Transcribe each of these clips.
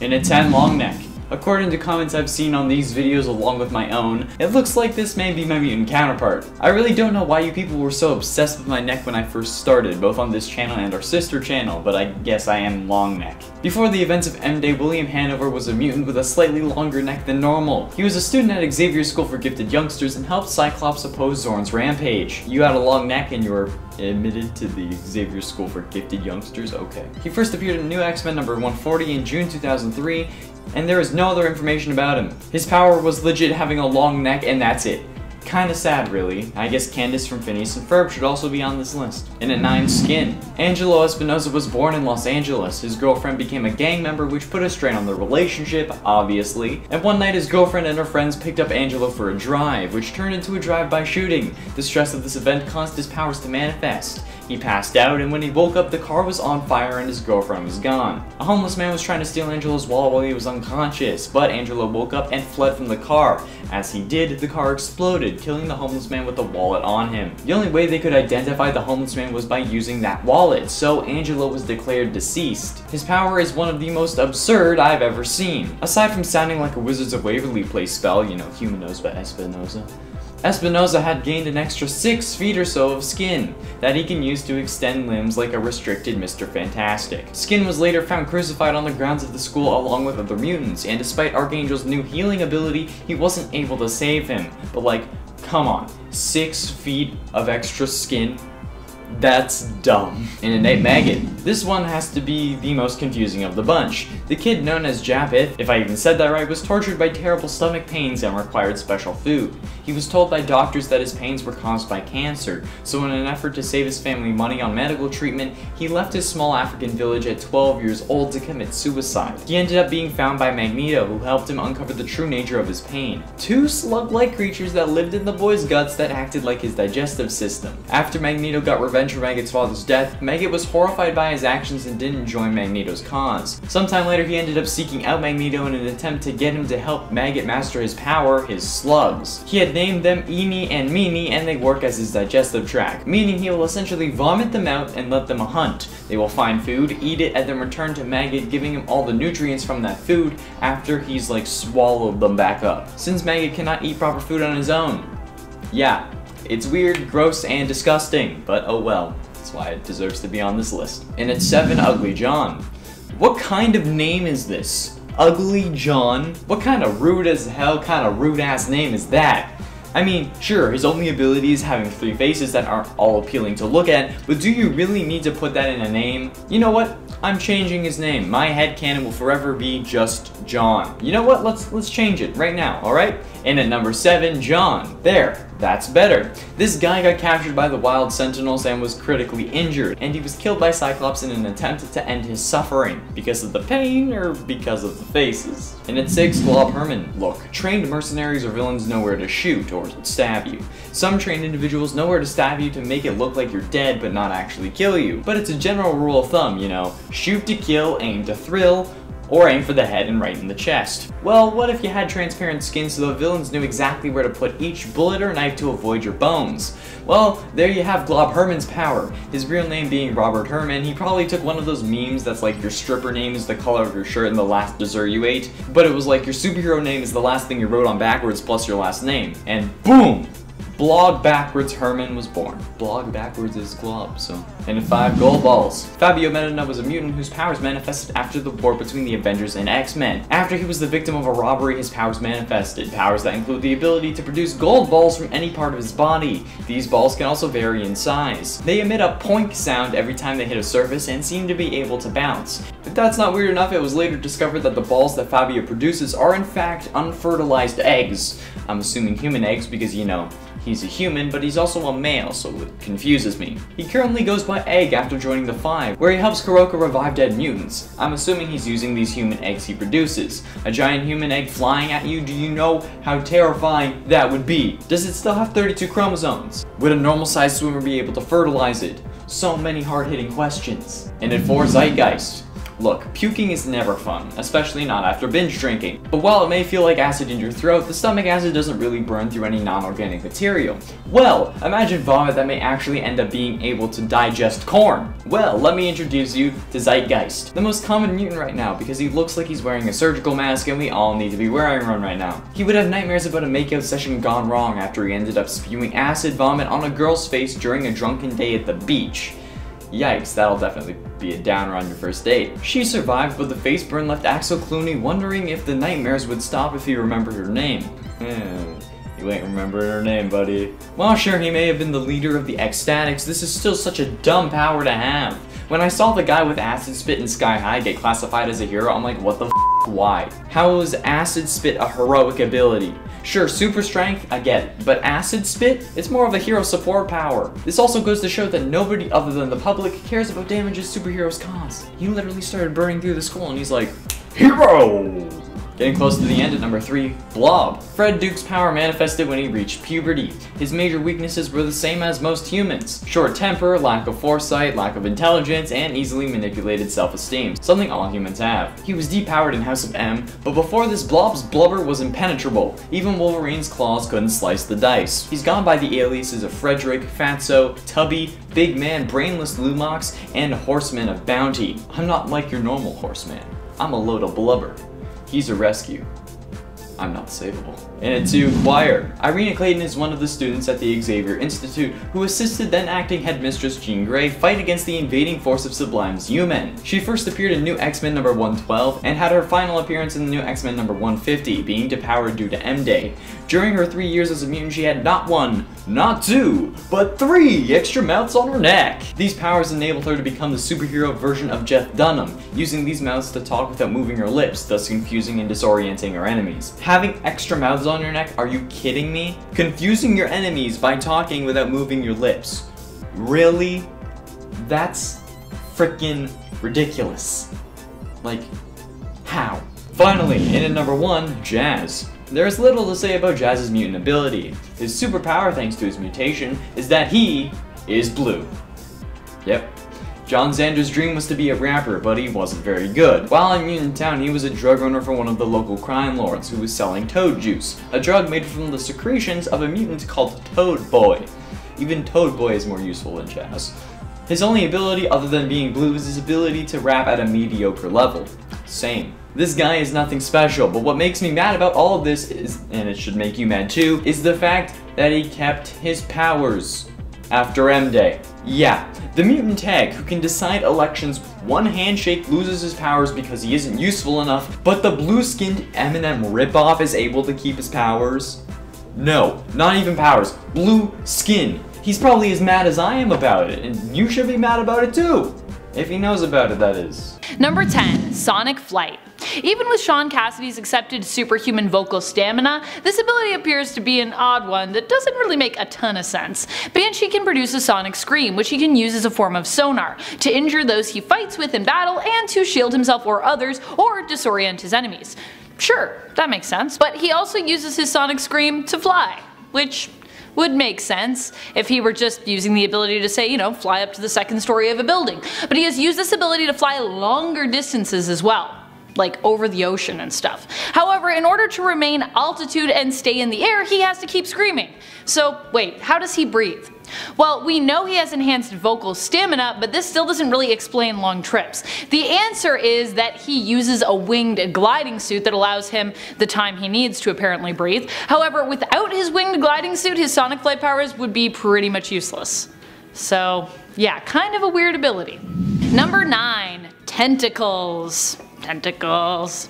And a 10 long neck. According to comments I've seen on these videos along with my own, it looks like this may be my mutant counterpart. I really don't know why you people were so obsessed with my neck when I first started, both on this channel and our sister channel, but I guess I am long neck. Before the events of M-Day, William Hanover was a mutant with a slightly longer neck than normal. He was a student at Xavier School for Gifted Youngsters and helped Cyclops oppose Zorn's rampage. You had a long neck and you were admitted to the Xavier School for Gifted Youngsters? Okay. He first appeared in New X-Men number 140 in June 2003, and there is no other information about him. His power was legit having a long neck, and that's it. Kinda sad, really. I guess Candace from Phineas and Ferb should also be on this list. And at 9, Skin. Angelo Espinosa was born in Los Angeles. His girlfriend became a gang member, which put a strain on their relationship, obviously. And one night, his girlfriend and her friends picked up Angelo for a drive, which turned into a drive-by shooting. The stress of this event caused his powers to manifest. He passed out, and when he woke up, the car was on fire and his girlfriend was gone. A homeless man was trying to steal Angelo's wallet while he was unconscious, but Angelo woke up and fled from the car. As he did, the car exploded, killing the homeless man with the wallet on him. The only way they could identify the homeless man was by using that wallet, so Angelo was declared deceased. His power is one of the most absurd I've ever seen. Aside from sounding like a Wizards of Waverly Place spell, you know, Humanos by Espinosa, Espinosa had gained an extra 6 feet or so of skin that he can use to extend limbs like a restricted Mr. Fantastic. Skin was later found crucified on the grounds of the school along with other mutants, and despite Archangel's new healing ability, he wasn't able to save him. But like, come on, 6 feet of extra skin? That's dumb. And a Nate Maggot. This one has to be the most confusing of the bunch. The kid known as Japeth, if I even said that right, was tortured by terrible stomach pains and required special food. He was told by doctors that his pains were caused by cancer, so in an effort to save his family money on medical treatment, he left his small African village at 12 years old to commit suicide. He ended up being found by Magneto, who helped him uncover the true nature of his pain. 2 slug-like creatures that lived in the boy's guts that acted like his digestive system. After Magneto got revenge for Maggot's father's death, Maggot was horrified by his actions and didn't join Magneto's cause. Sometime later, he ended up seeking out Magneto in an attempt to get him to help Maggot master his power, his slugs. He had named them Eenie and Meanie, and they work as his digestive tract, meaning he will essentially vomit them out and let them hunt. They will find food, eat it, and then return to Maggot, giving him all the nutrients from that food after he's like swallowed them back up. Since Maggot cannot eat proper food on his own. Yeah. It's weird, gross, and disgusting, but oh well. That's why it deserves to be on this list. And at 7, Ugly John. What kind of name is this? Ugly John? What kind of rude as hell, kind of rude ass name is that? I mean, sure, his only ability is having 3 faces that aren't all appealing to look at, but do you really need to put that in a name? You know what? I'm changing his name. My headcanon will forever be just John. You know what? Let's change it right now, alright? And at number 7, John. There. That's better. This guy got captured by the Wild Sentinels and was critically injured, and he was killed by Cyclops in an attempt to end his suffering. Because of the pain, or because of the faces? And at 6, GLOB HERMAN. Look, trained mercenaries or villains know where to shoot or stab you. Some trained individuals know where to stab you to make it look like you're dead but not actually kill you. But it's a general rule of thumb, you know, shoot to kill, aim to thrill, or aim for the head and right in the chest. Well, what if you had transparent skin so the villains knew exactly where to put each bullet or knife to avoid your bones? Well, there you have GLOB HERMAN's power. His real name being Robert Herman, he probably took one of those memes that's like your stripper name is the color of your shirt and the last dessert you ate, but it was like your superhero name is the last thing you wrote on backwards plus your last name. And boom! Blog backwards Herman was born. Blog backwards is GLOB, so. And at 5, Gold Balls. Fabio Medina was a mutant whose powers manifested after the war between the Avengers and X-Men. After he was the victim of a robbery, his powers manifested. Powers that include the ability to produce gold balls from any part of his body. These balls can also vary in size. They emit a poink sound every time they hit a surface and seem to be able to bounce. If that's not weird enough, it was later discovered that the balls that Fabio produces are in fact unfertilized eggs. I'm assuming human eggs because, you know, he's a human, but he's also a male, so it confuses me. He currently goes by Egg after joining the Five, where he helps Kuroko revive dead mutants. I'm assuming he's using these human eggs he produces. A giant human egg flying at you, do you know how terrifying that would be? Does it still have 32 chromosomes? Would a normal-sized swimmer be able to fertilize it? So many hard-hitting questions. And at 4, Zeitgeist. Look, puking is never fun, especially not after binge drinking. But while it may feel like acid in your throat, the stomach acid doesn't really burn through any non-organic material. Well, imagine vomit that may actually end up being able to digest corn. Well, let me introduce you to Zeitgeist, the most common mutant right now because he looks like he's wearing a surgical mask and we all need to be wearing one right now. He would have nightmares about a makeout session gone wrong after he ended up spewing acid vomit on a girl's face during a drunken day at the beach. Yikes, that'll definitely be a downer on your first date. She survived, but the face burn left Axel Clooney wondering if the nightmares would stop if he remembered her name. You ain't remembering her name, buddy. While sure, he may have been the leader of the Ecstatics, this is still such a dumb power to have. When I saw the guy with acid spit in Sky High get classified as a hero, I'm like, what the f***, why? How is acid spit a heroic ability? Sure, super strength, I get it, but acid spit? It's more of a hero support power. This also goes to show that nobody other than the public cares about damages superheroes cause. He literally started burning through the school and he's like, hero! Getting close to the end at number 3, Blob. Fred Duke's power manifested when he reached puberty. His major weaknesses were the same as most humans. Short temper, lack of foresight, lack of intelligence, and easily manipulated self-esteem, something all humans have. He was depowered in House of M, but before this Blob's blubber was impenetrable. Even Wolverine's claws couldn't slice the dice. He's gone by the aliases of Frederick, Fatso, Tubby, Big Man, Brainless Lumox, and Horseman of Bounty. I'm not like your normal horseman. I'm a load of blubber. He's a rescue. I'm not savable. And at 2, Choir. Irina Clayton is one of the students at the Xavier Institute who assisted then acting headmistress Jean Grey fight against the invading force of Sublime's U-Men. She first appeared in New X-Men number 112 and had her final appearance in the New X-Men number 150, being depowered due to M-Day. During her 3 years as a mutant, she had not 1, not 2, but 3 extra mouths on her neck. These powers enabled her to become the superhero version of Jeff Dunham, using these mouths to talk without moving her lips, thus confusing and disorienting her enemies. Having extra mouths on your neck? Are you kidding me? Confusing your enemies by talking without moving your lips. Really? That's freaking ridiculous. Like, how? Finally, in at number 1, Jazz. There is little to say about Jazz's mutant ability. His superpower, thanks to his mutation, is that he is blue. Yep. John Xander's dream was to be a rapper, but he wasn't very good. While in Mutant Town, he was a drug owner for one of the local crime lords who was selling Toad Juice, a drug made from the secretions of a mutant called Toad Boy. Even Toad Boy is more useful than Jazz. His only ability other than being blue is his ability to rap at a mediocre level. Same. This guy is nothing special, but what makes me mad about all of this is, and it should make you mad too, is the fact that he kept his powers after M-Day. Yeah, the mutant tag who can decide elections with one handshake loses his powers because he isn't useful enough, but the blue-skinned Eminem ripoff is able to keep his powers? No, not even powers, blue skin. He's probably as mad as I am about it, and you should be mad about it too. If he knows about it, that is. Number 10, Sonic Flight. Even with Sean Cassidy's accepted superhuman vocal stamina, this ability appears to be an odd one that doesn't really make a ton of sense. Banshee can produce a sonic scream, which he can use as a form of sonar, to injure those he fights with in battle and to shield himself or others, or disorient his enemies. Sure, that makes sense, but he also uses his sonic scream to fly, which would make sense if he were just using the ability to say, you know, fly up to the 2nd story of a building. But he has used this ability to fly longer distances as well, like over the ocean and stuff. However, in order to remain altitude and stay in the air, he has to keep screaming. So wait, how does he breathe? Well, we know he has enhanced vocal stamina, but this still doesn't really explain long trips. The answer is that he uses a winged gliding suit that allows him the time he needs to apparently breathe. However, without his winged gliding suit, his sonic flight powers would be pretty much useless. So yeah, kind of a weird ability. Number 9, Tentacles. Tentacles.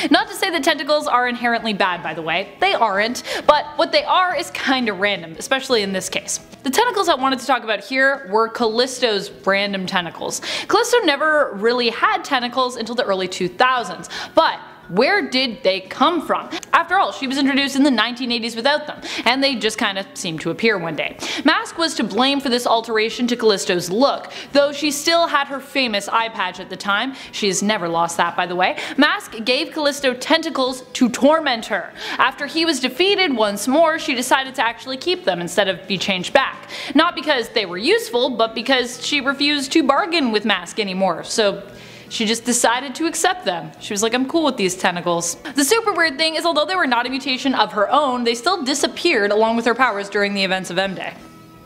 Not to say that tentacles are inherently bad, by the way, they aren't, but what they are is kinda random, especially in this case. The tentacles I wanted to talk about here were Callisto's random tentacles. Callisto never really had tentacles until the early 2000s, but where did they come from? After all, she was introduced in the 1980s without them, and they just kinda seemed to appear one day. Mask was to blame for this alteration to Callisto's look, though she still had her famous eye patch at the time. She's never lost that, by the way. Mask gave Callisto tentacles to torment her. After he was defeated once more, she decided to actually keep them instead of be changed back. Not because they were useful, but because she refused to bargain with Mask anymore, so She just decided to accept them. She was like, I'm cool with these tentacles. The super weird thing is, although they were not a mutation of her own, they still disappeared along with her powers during the events of M-Day.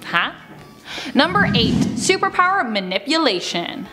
Huh? Number 8. Superpower manipulation.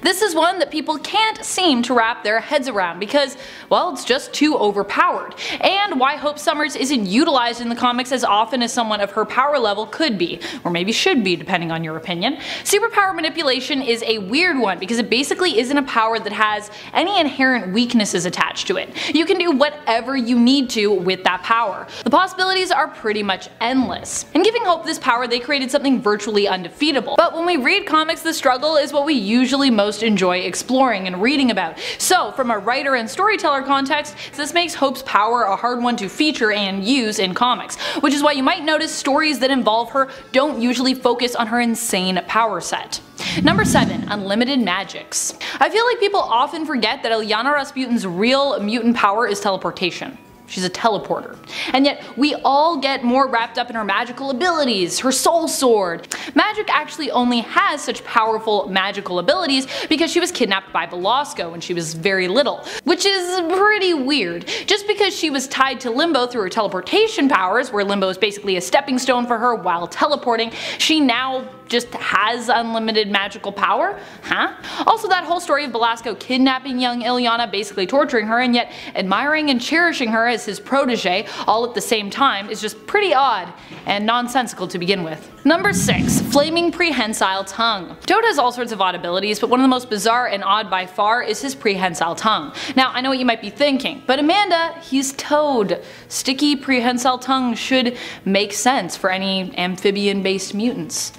This is one that people can't seem to wrap their heads around because, well, it's just too overpowered, and why Hope Summers isn't utilized in the comics as often as someone of her power level could be, or maybe should be depending on your opinion. Superpower manipulation is a weird one because it basically isn't a power that has any inherent weaknesses attached to it. You can do whatever you need to with that power. The possibilities are pretty much endless. In giving Hope this power, they created something virtually undefeatable, but when we read comics, the struggle is what we usually most enjoy exploring and reading about. So from a writer and storyteller context, this makes Hope's power a hard one to feature and use in comics, which is why you might notice stories that involve her don't usually focus on her insane power set. Number 7. Unlimited magics. I feel like people often forget that Illyana Rasputin's real mutant power is teleportation. She's a teleporter. And yet we all get more wrapped up in her magical abilities, her soul sword. Magik actually only has such powerful magical abilities because she was kidnapped by Belasco when she was very little, which is pretty weird. Just because she was tied to Limbo through her teleportation powers, where Limbo is basically a stepping stone for her while teleporting, she now just has unlimited magical power? Huh? Also, that whole story of Belasco kidnapping young Illyana, basically torturing her, and yet admiring and cherishing her as his protege all at the same time is just pretty odd and nonsensical to begin with. Number 6. Flaming prehensile tongue. Toad has all sorts of odd abilities, but one of the most bizarre and odd by far is his prehensile tongue. Now, I know what you might be thinking, but Amanda, he's Toad. Sticky prehensile tongue should make sense for any amphibian-based mutants.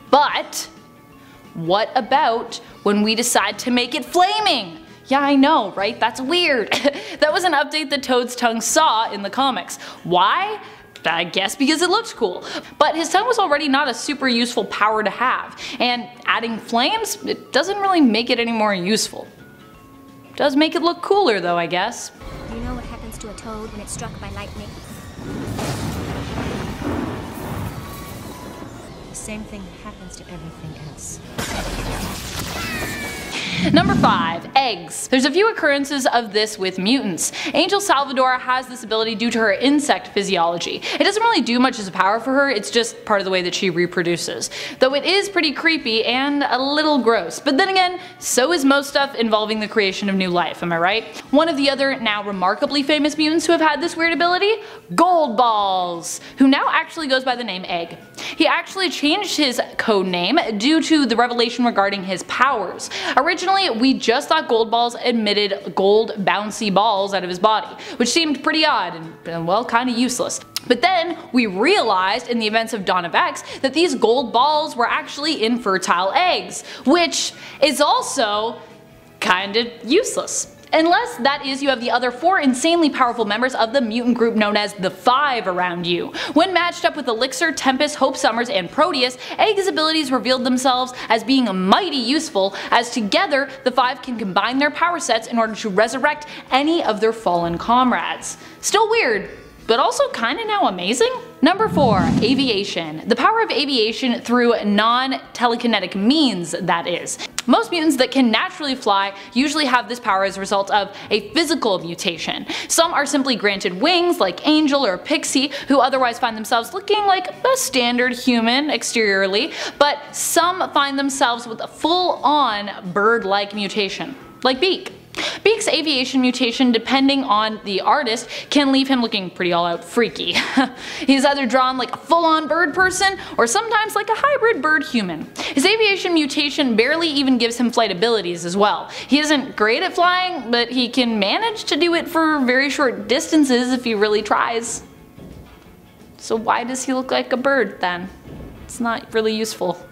But what about when we decide to make it flaming? Yeah, I know, right? That's weird. That was an update that Toad's tongue saw in the comics. Why? I guess because it looks cool. But his tongue was already not a super useful power to have, and adding flames, it doesn't really make it any more useful. It does make it look cooler though, I guess. Do you know what happens to a toad when it's struck by lightning? Same thing that happens to everything else. Number 5. Eggs. There's a few occurrences of this with mutants. Angel Salvador has this ability due to her insect physiology. It doesn't really do much as a power for her, it's just part of the way that she reproduces. Though it is pretty creepy and a little gross. But then again, so is most stuff involving the creation of new life, am I right? One of the other now remarkably famous mutants who have had this weird ability? Gold Balls, who now actually goes by the name Egg. He actually changed his code name due to the revelation regarding his powers. Originally, we just thought Gold Balls emitted gold bouncy balls out of his body, which seemed pretty odd and well, kinda useless. But then we realized in the events of Dawn of X that these gold balls were actually infertile eggs, which is also kinda useless. Unless, that is, you have the other 4 insanely powerful members of the mutant group known as the Five around you. When matched up with Elixir, Tempest, Hope Summers, and Proteus, Egg's abilities revealed themselves as being mighty useful, as together the 5 can combine their power sets in order to resurrect any of their fallen comrades. Still weird, but also kinda now amazing? Number 4. Aviation. The power of aviation through non-telekinetic means, that is. Most mutants that can naturally fly usually have this power as a result of a physical mutation. Some are simply granted wings, like Angel or Pixie, who otherwise find themselves looking like a standard human exteriorly, but some find themselves with a full-on bird-like mutation, like Beak. Beak's aviation mutation, depending on the artist, can leave him looking pretty all-out freaky. He's either drawn like a full-on bird person, or sometimes like a hybrid bird-human. His aviation mutation barely even gives him flight abilities as well. He isn't great at flying, but he can manage to do it for very short distances if he really tries. So why does he look like a bird then? It's not really useful.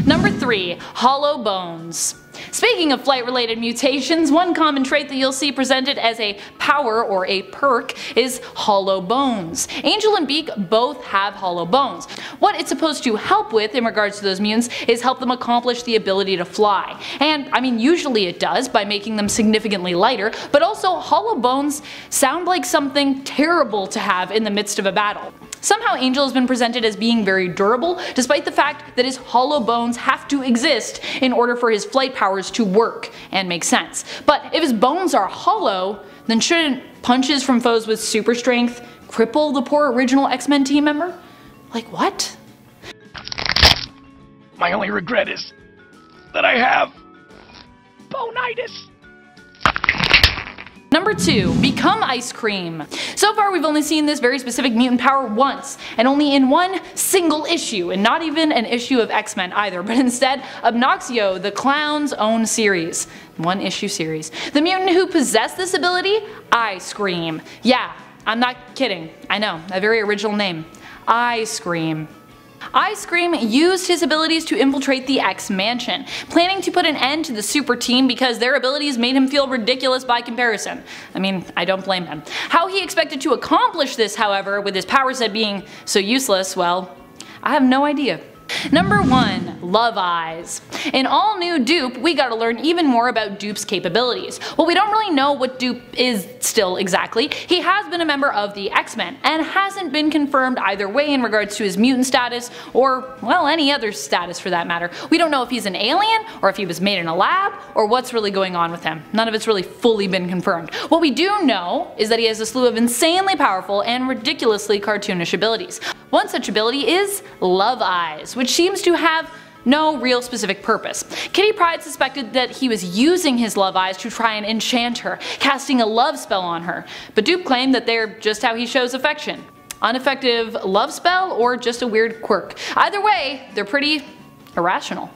Number 3. Hollow bones. Speaking of flight-related mutations, one common trait that you'll see presented as a power or a perk is hollow bones. Angel and Beak both have hollow bones. What it's supposed to help with in regards to those mutants is help them accomplish the ability to fly. And I mean, usually it does by making them significantly lighter, but also hollow bones sound like something terrible to have in the midst of a battle. Somehow Angel has been presented as being very durable, despite the fact that his hollow bones have to exist in order for his flight powers to work and make sense. But if his bones are hollow, then shouldn't punches from foes with super strength cripple the poor original X-Men team member? Like what? My only regret is that I have bonitis. Number 2. Become ice cream. So far we've only seen this very specific mutant power once, and only in one single issue, and not even an issue of X-Men either, but instead Obnoxio, the Clown's own series. One issue series. The mutant who possessed this ability? Ice Cream. Yeah, I'm not kidding. I know, a very original name. Ice Cream. Ice Cream used his abilities to infiltrate the X-Mansion, planning to put an end to the super team because their abilities made him feel ridiculous by comparison. I mean, I don't blame him. How he expected to accomplish this, however, with his power set being so useless, well, I have no idea. Number 1. Love Eyes. In all new Dupe, we gotta learn even more about Dupe's capabilities. Well, we don't really know what Dupe is still exactly. He has been a member of the X-Men, and hasn't been confirmed either way in regards to his mutant status, or, well, any other status for that matter. We don't know if he's an alien, or if he was made in a lab, or what's really going on with him. None of it's really fully been confirmed. What we do know is that he has a slew of insanely powerful and ridiculously cartoonish abilities. One such ability is Love Eyes, which seems to have no real specific purpose. Kitty Pryde suspected that he was using his love eyes to try and enchant her, casting a love spell on her, but Dupe claimed that they're just how he shows affection. Ineffective love spell or just a weird quirk. Either way, they're pretty irrational.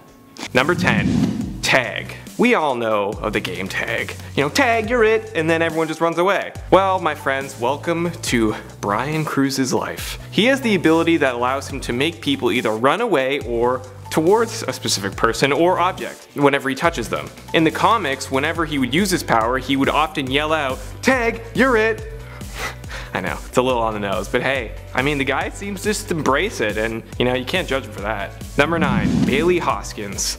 Number 10. Tag. We all know of the game tag. You know, tag, you're it, and then everyone just runs away. Well, my friends, welcome to Brian Cruz's life. He has the ability that allows him to make people either run away or towards a specific person or object whenever he touches them. In the comics, whenever he would use his power, he would often yell out, "Tag, you're it!" I know, it's a little on the nose, but hey, I mean, the guy seems to just embrace it, and you know, you can't judge him for that. Number 9. Bailey Hoskins.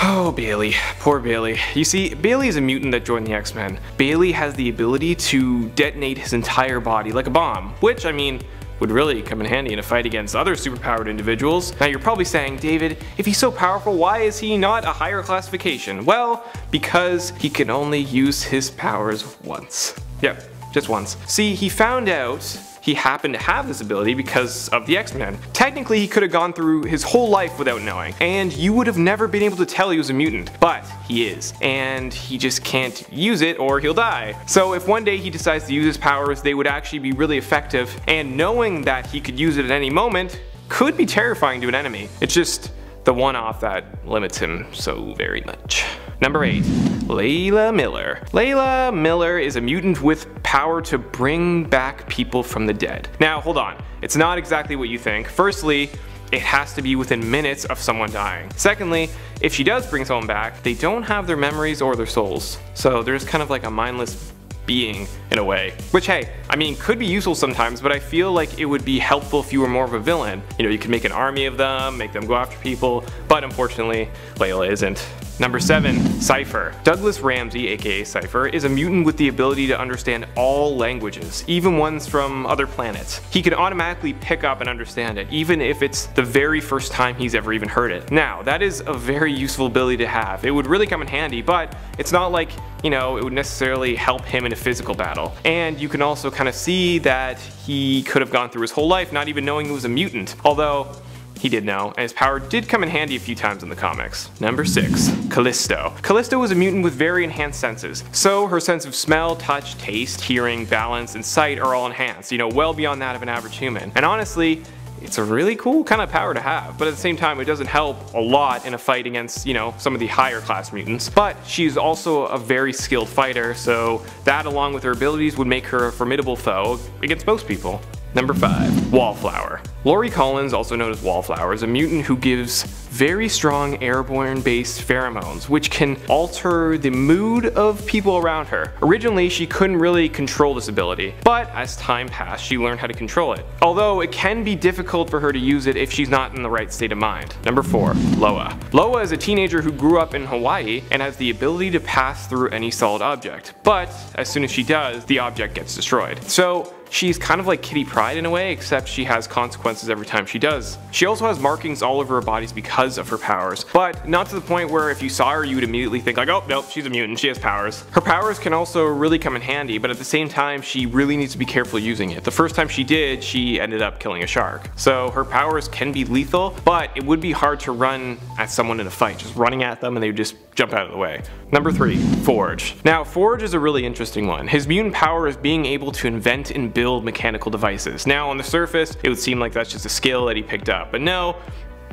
Oh, Bailey. Poor Bailey. You see, Bailey is a mutant that joined the X-Men. Bailey has the ability to detonate his entire body like a bomb, which, I mean, would really come in handy in a fight against other superpowered individuals. Now you're probably saying, David, if he's so powerful, why is he not a higher classification? Well, because he can only use his powers once. Yep, just once. See, he found out he happened to have this ability because of the X-Men. Technically, he could have gone through his whole life without knowing, and you would have never been able to tell he was a mutant, but he is, and he just can't use it or he'll die. So if one day he decides to use his powers, they would actually be really effective, and knowing that he could use it at any moment could be terrifying to an enemy. It's just the one-off that limits him so very much. Number 8. Layla Miller. Layla Miller is a mutant with power to bring back people from the dead. Now hold on, it's not exactly what you think. Firstly, it has to be within minutes of someone dying. Secondly, if she does bring someone back, they don't have their memories or their souls. So there's kind of like a mindless being in a way. Which, hey, I mean, could be useful sometimes, but I feel like it would be helpful if you were more of a villain. You know, you could make an army of them, make them go after people, but unfortunately, Layla isn't. Number 7. CYPHER. Douglas Ramsey, aka CYPHER, is a mutant with the ability to understand all languages, even ones from other planets. He can automatically pick up and understand it, even if it's the very first time he's ever even heard it. Now, that is a very useful ability to have. It would really come in handy, but it's not like, you know, it would necessarily help him in a physical battle. And you can also kind of see that he could have gone through his whole life not even knowing he was a mutant. Although, he did know, and his power did come in handy a few times in the comics. Number 6. Callisto. Callisto is a mutant with very enhanced senses. So her sense of smell, touch, taste, hearing, balance, and sight are all enhanced, you know, well beyond that of an average human. And honestly, it's a really cool kind of power to have, but at the same time it doesn't help a lot in a fight against, you know, some of the higher class mutants. But she's also a very skilled fighter, so that along with her abilities would make her a formidable foe against most people. Number 5. Wallflower. Lori Collins, also known as Wallflower, is a mutant who gives very strong airborne-based pheromones, which can alter the mood of people around her. Originally, she couldn't really control this ability, but as time passed, she learned how to control it. Although it can be difficult for her to use it if she's not in the right state of mind. Number 4. Loa. Loa is a teenager who grew up in Hawaii and has the ability to pass through any solid object, but as soon as she does, the object gets destroyed. So she's kind of like Kitty Pryde in a way, except she has consequences every time she does. She also has markings all over her body because of her powers, but not to the point where if you saw her you would immediately think like, oh nope, she's a mutant, she has powers. Her powers can also really come in handy, but at the same time she really needs to be careful using it. The first time she did, she ended up killing a shark. So her powers can be lethal, but it would be hard to run at someone in a fight, just running at them and they would just jump out of the way. Number 3, Forge. Now Forge is a really interesting one. His mutant power is being able to invent and build mechanical devices. Now on the surface it would seem like that's just a skill that he picked up, but no,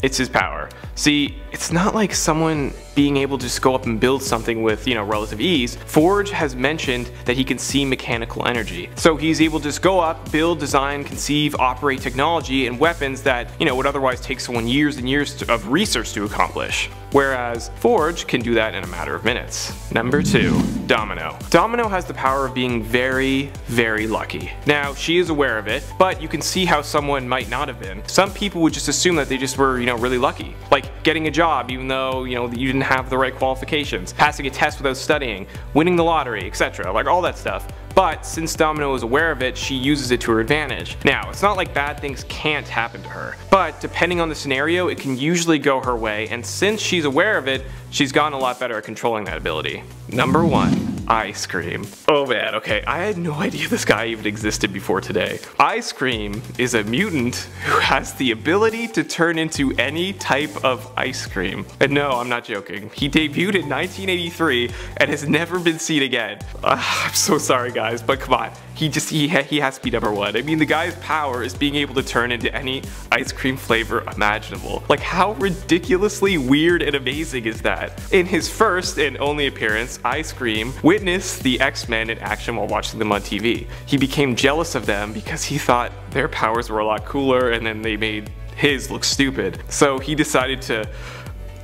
it's his power. See, it's not like someone being able to just go up and build something with, relative ease. Forge has mentioned that he can see mechanical energy. So he's able to just go up, build, design, conceive, operate technology and weapons that, would otherwise take someone years and years of research to accomplish. Whereas Forge can do that in a matter of minutes. Number 2, Domino. Domino has the power of being very, very lucky. Now, she is aware of it, but you can see how someone might not have been. Some people would just assume that they just were, really lucky. Like getting a job even though, you didn't have the right qualifications, passing a test without studying, winning the lottery, etc. Like all that stuff. But since Domino is aware of it, she uses it to her advantage. Now, it's not like bad things can't happen to her, but depending on the scenario, it can usually go her way, and since she's aware of it, she's gotten a lot better at controlling that ability. Number 1, Ice Cream. Oh man, okay, I had no idea this guy even existed before today. Ice Cream is a mutant who has the ability to turn into any type of ice cream. And no, I'm not joking. He debuted in 1983 and has never been seen again. I'm so sorry guys, but come on. He has to be number 1. I mean, the guy's power is being able to turn into any ice cream flavor imaginable. Like how ridiculously weird and amazing is that? In his first and only appearance, Ice Cream witnessed the X-Men in action while watching them on TV. He became jealous of them because he thought their powers were a lot cooler and then they made his look stupid. So he decided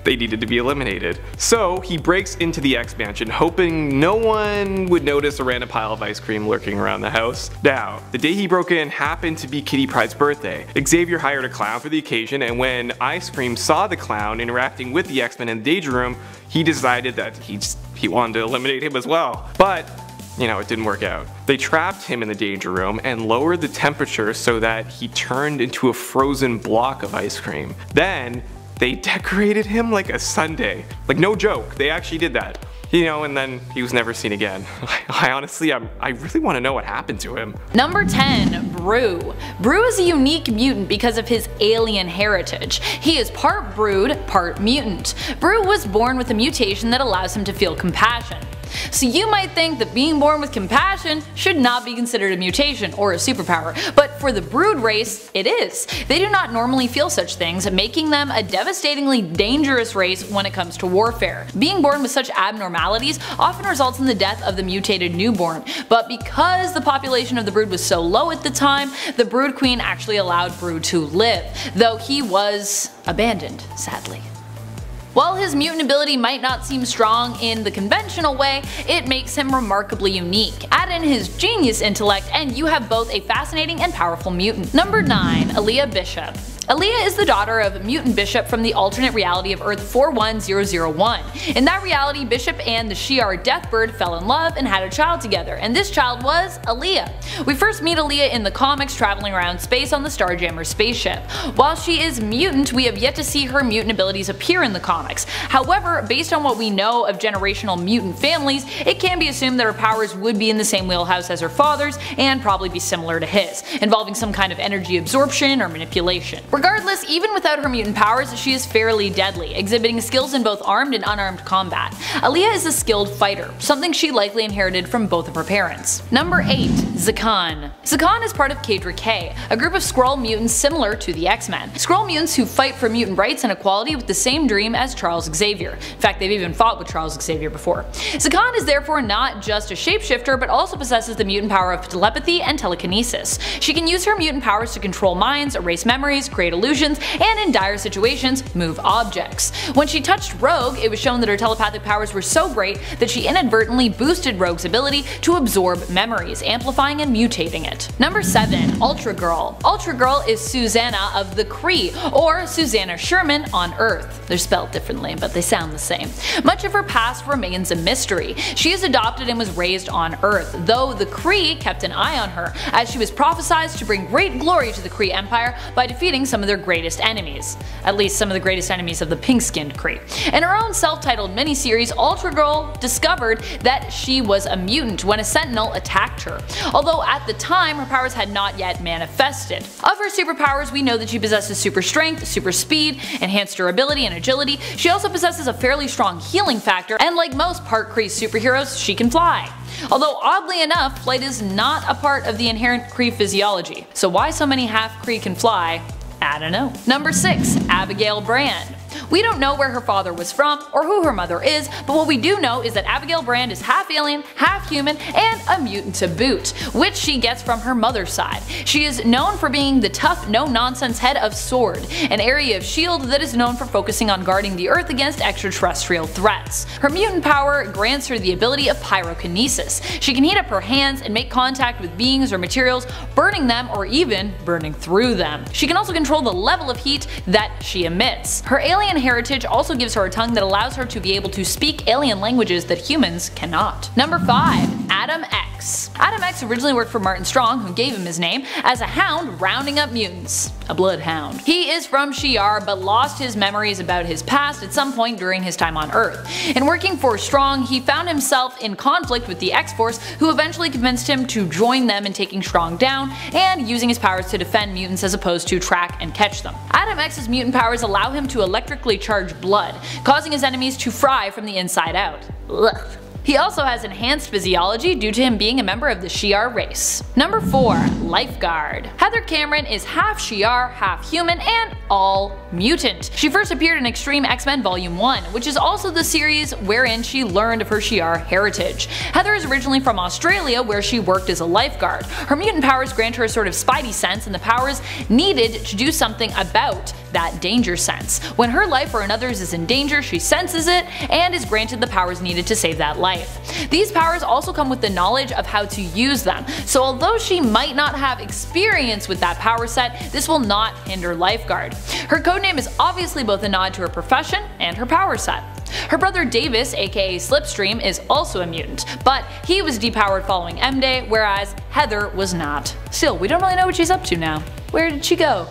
they needed to be eliminated. So he breaks into the X-Mansion hoping no one would notice a random pile of ice cream lurking around the house. Now, the day he broke in happened to be Kitty Pryde's birthday. Xavier hired a clown for the occasion, and when Ice Cream saw the clown interacting with the X-Men in the danger room, he decided that he wanted to eliminate him as well. But it didn't work out. They trapped him in the danger room and lowered the temperature so that he turned into a frozen block of ice cream. Then they decorated him like a sundae. Like no joke, they actually did that. And then he was never seen again. I honestly really want to know what happened to him. Number 10, Brew. Brew is a unique mutant because of his alien heritage. He is part brood, part mutant. Brew was born with a mutation that allows him to feel compassion. So you might think that being born with compassion should not be considered a mutation or a superpower, but for the Brood race, it is. They do not normally feel such things, making them a devastatingly dangerous race when it comes to warfare. Being born with such abnormalities often results in the death of the mutated newborn, but because the population of the Brood was so low at the time, the Brood Queen actually allowed Brood to live, though he was abandoned, sadly. While his mutant ability might not seem strong in the conventional way, it makes him remarkably unique. Add in his genius intellect and you have both a fascinating and powerful mutant. Number 9, ALIYAH Bishop. ALIYAH is the daughter of Mutant Bishop from the alternate reality of Earth 41001. In that reality, Bishop and the Shi'ar Deathbird fell in love and had a child together, and this child was ALIYAH. We first meet ALIYAH in the comics traveling around space on the Starjammer spaceship. While she is mutant, we have yet to see her mutant abilities appear in the comics. However, based on what we know of generational mutant families, it can be assumed that her powers would be in the same wheelhouse as her father's and probably be similar to his, involving some kind of energy absorption or manipulation. Regardless, even without her mutant powers, she is fairly deadly, exhibiting skills in both armed and unarmed combat. ALIYAH is a skilled fighter, something she likely inherited from both of her parents. Number 8, Zakan. Zakan is part of Cadre K, a group of Skrull mutants similar to the X-Men. Skrull mutants who fight for mutant rights and equality with the same dream as Charles Xavier. In fact, they've even fought with Charles Xavier before. Zakan is therefore not just a shapeshifter, but also possesses the mutant power of telepathy and telekinesis. She can use her mutant powers to control minds, erase memories, create create illusions, and in dire situations, move objects. When she touched Rogue, it was shown that her telepathic powers were so great that she inadvertently boosted Rogue's ability to absorb memories, amplifying and mutating it. Number 7. ULTRAGIRL. ULTRAGIRL is Susanna of the Kree, or Susanna Sherman on Earth. They're spelled differently, but they sound the same. Much of her past remains a mystery. She is adopted and was raised on Earth, though the Kree kept an eye on her, as she was prophesied to bring great glory to the Kree Empire by defeating some of their greatest enemies. At least some of the greatest enemies of the pink-skinned Kree. In her own self-titled miniseries, ULTRAGIRL discovered that she was a mutant when a Sentinel attacked her, although at the time her powers had not yet manifested. Of her superpowers, we know that she possesses super strength, super speed, enhanced durability and agility. She also possesses a fairly strong healing factor, and like most part Kree superheroes, she can fly. Although oddly enough, flight is not a part of the inherent Kree physiology. So why so many half Kree can fly? I don't know. Number 6. Abigail Brand. We don't know where her father was from or who her mother is, but what we do know is that Abigail Brand is half alien, half human, and a mutant to boot, which she gets from her mother's side. She is known for being the tough, no-nonsense head of SWORD, an area of S.H.I.E.L.D. that is known for focusing on guarding the Earth against extraterrestrial threats. Her mutant power grants her the ability of pyrokinesis. She can heat up her hands and make contact with beings or materials, burning them or even burning through them. She can also control the level of heat that she emits. Her alien heritage also gives her a tongue that allows her to be able to speak alien languages that humans cannot. Number 5. Adam X. Adam X originally worked for Martin Strong, who gave him his name, as a hound rounding up mutants. A bloodhound. He is from Shi'ar but lost his memories about his past at some point during his time on Earth. In working for Strong, he found himself in conflict with the X-Force, who eventually convinced him to join them in taking Strong down and using his powers to defend mutants as opposed to track and catch them. Adam X's mutant powers allow him to electrically charge blood, causing his enemies to fry from the inside out. Ugh. He also has enhanced physiology due to him being a member of the Shi'ar race. Number 4. LIFEGUARD. Heather Cameron is half Shi'ar, half human, and all mutant. She first appeared in Extreme X-Men Volume 1, which is also the series wherein she learned of her Shi'ar heritage. Heather is originally from Australia, where she worked as a lifeguard. Her mutant powers grant her a sort of spidey sense and the powers needed to do something about that danger sense. When her life or another's is in danger, she senses it and is granted the powers needed to save that life. These powers also come with the knowledge of how to use them, so although she might not have experience with that power set, this will not hinder LIFEGUARD. Her codename is obviously both a nod to her profession and her power set. Her brother Davis, aka Slipstream, is also a mutant, but he was depowered following M-Day, whereas Heather was not. Still, we don't really know what she's up to now. Where did she go?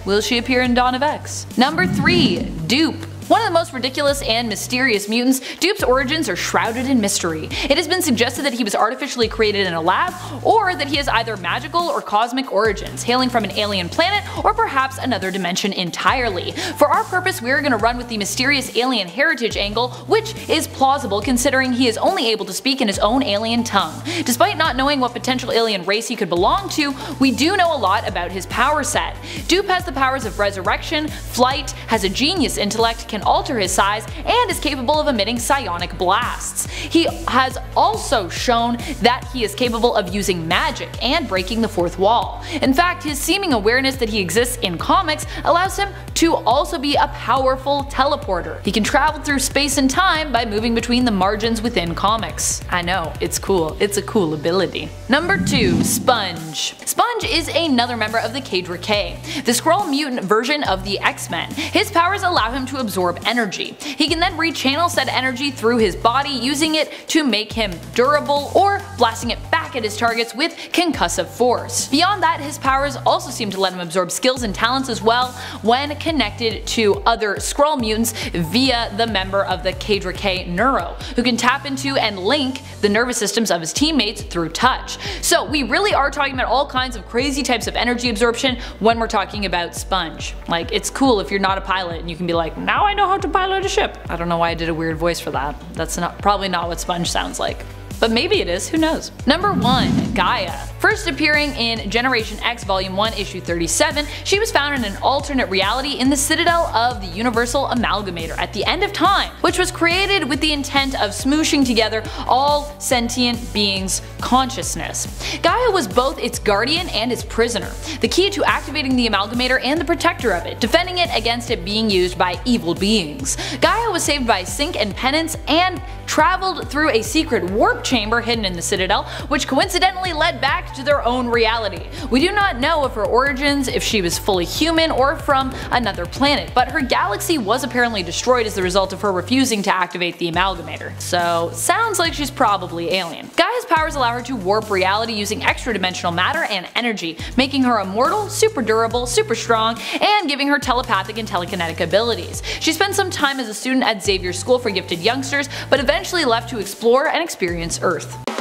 Will she appear in Dawn of X? Number 3. Dupe. One of the most ridiculous and mysterious mutants, Dupe's origins are shrouded in mystery. It has been suggested that he was artificially created in a lab, or that he has either magical or cosmic origins, hailing from an alien planet or perhaps another dimension entirely. For our purpose, we are going to run with the mysterious alien heritage angle, which is plausible considering he is only able to speak in his own alien tongue. Despite not knowing what potential alien race he could belong to, we do know a lot about his power set. Dupe has the powers of resurrection, flight, has a genius intellect, can alter his size, and is capable of emitting psionic blasts. He has also shown that he is capable of using magic and breaking the fourth wall. In fact, his seeming awareness that he exists in comics allows him to also be a powerful teleporter. He can travel through space and time by moving between the margins within comics. I know, it's cool. It's a cool ability. Number 2. Sponge. Sponge is another member of the Cadre K, the Skrull mutant version of the X-Men. His powers allow him to absorb energy. He can then rechannel said energy through his body, using it to make him durable or blasting it back at his targets with concussive force. Beyond that, his powers also seem to let him absorb skills and talents as well when connected to other Skrull mutants via the member of the Cadre K Neuro, who can tap into and link the nervous systems of his teammates through touch. So we really are talking about all kinds of crazy types of energy absorption when we're talking about Sponge. Like, it's cool if you're not a pilot and you can be like, now I know how to pilot a ship. I don't know why I did a weird voice for that. That's probably not what Sponge sounds like. But maybe it is, who knows. Number 1. Gaia. First appearing in Generation X Volume 1 Issue 37, she was found in an alternate reality in the Citadel of the Universal Amalgamator at the end of time, which was created with the intent of smooshing together all sentient beings' consciousness. Gaia was both its guardian and its prisoner, the key to activating the Amalgamator and the protector of it, defending it against it being used by evil beings. Gaia was saved by Sync and Penance and traveled through a secret warp chamber hidden in the Citadel, which coincidentally led back to their own reality. We do not know of her origins, if she was fully human or from another planet, but her galaxy was apparently destroyed as the result of her refusing to activate the Amalgamator. So sounds like she's probably alien. Gaia's powers allow her to warp reality using extra-dimensional matter and energy, making her immortal, super durable, super strong, and giving her telepathic and telekinetic abilities. She spent some time as a student at Xavier's School for Gifted Youngsters, but eventually left to explore and experience Earth.